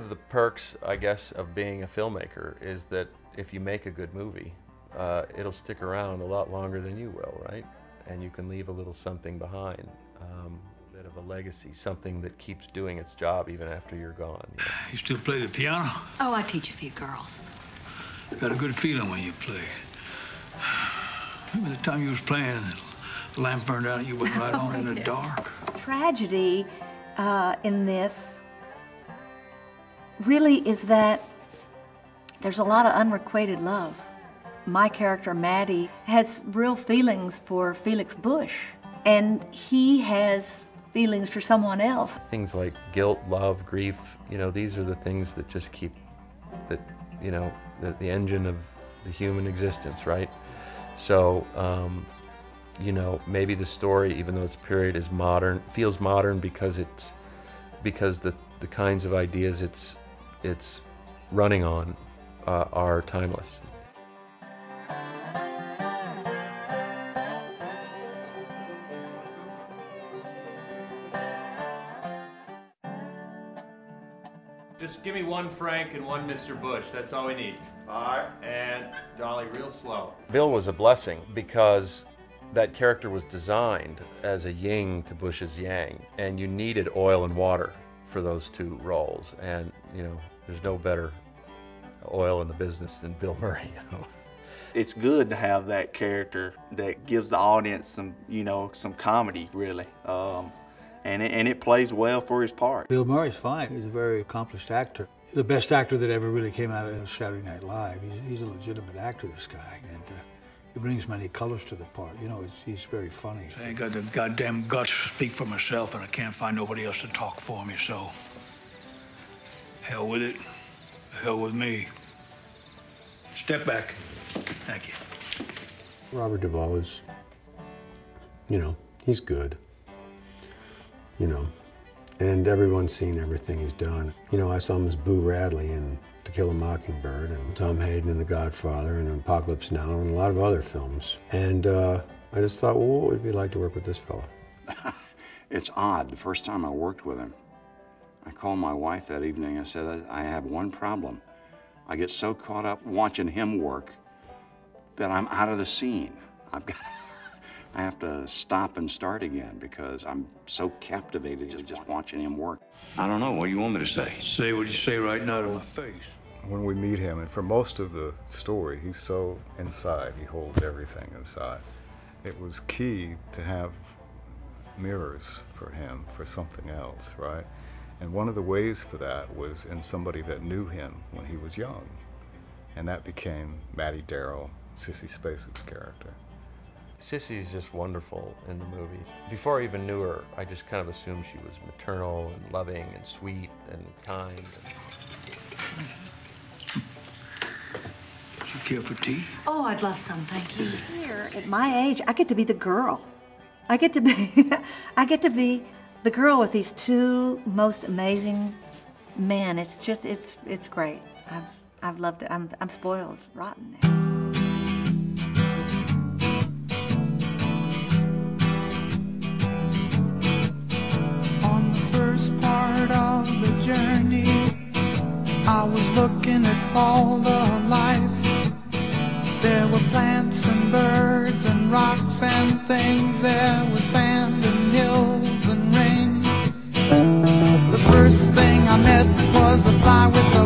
of the perks, I guess, of being a filmmaker is that if you make a good movie, it'll stick around a lot longer than you will, right? And you can leave a little something behind, a bit of a legacy, something that keeps doing its job even after you're gone. You know? You still play the piano? Oh, I teach a few girls. Got a good feeling when you play. Remember the time you was playing and the lamp burned out and you went right on in the dark? Tragedy in this really is that there's a lot of unrequited love. My character, Maddie, has real feelings for Felix Bush, and he has feelings for someone else. Things like guilt, love, grief, you know, these are the things that just keep, you know, the engine of the human existence, right? So, you know, maybe the story, even though its period is modern, feels modern because the kinds of ideas it's running on are timeless. Just give me one Frank and one Mr. Bush. That's all we need. All right. And Dolly, real slow. Bill was a blessing because that character was designed as a yin to Bush's yang, and you needed oil and water for those two roles. And you know, there's no better oil in the business than Bill Murray. You know? It's good to have that character that gives the audience some, you know, some comedy, really. And it plays well for his part. Bill Murray's fine. He's a very accomplished actor. The best actor that ever really came out of Saturday Night Live. He's a legitimate actor, this guy. And he brings many colors to the part. You know, he's very funny. I ain't got the goddamn guts to speak for myself, and I can't find nobody else to talk for me, so hell with it. Hell with me. Step back. Thank you. Robert Duvall is, you know, he's good. You know, and everyone's seen everything he's done. You know, I saw him as Boo Radley in To Kill a Mockingbird, and Tom Hayden in The Godfather, and Apocalypse Now, and a lot of other films. And I just thought, well, what would it be like to work with this fella? It's odd. The first time I worked with him, I called my wife that evening. I said, I have one problem. I get so caught up watching him work that I'm out of the scene. I have to stop and start again because I'm so captivated just watching him work. I don't know. What do you want me to say? Say what you say right now to my face. When we meet him, and for most of the story, he's so inside. He holds everything inside. It was key to have mirrors for him, for something else, right? And one of the ways for that was in somebody that knew him when he was young. And that became Matty Darrell, Sissy Spacek's character. Sissy is just wonderful in the movie. Before I even knew her, I just kind of assumed she was maternal and loving and sweet and kind. You care for tea? Oh, I'd love some, thank you. Here, at my age, I get to be the girl. I get to be the girl with these two most amazing men. It's just, it's great. I've loved it. I'm spoiled rotten now. Of the journey, I was looking at all the life. There were plants and birds and rocks and things. There was sand and hills and rain. The first thing I met was a fly with a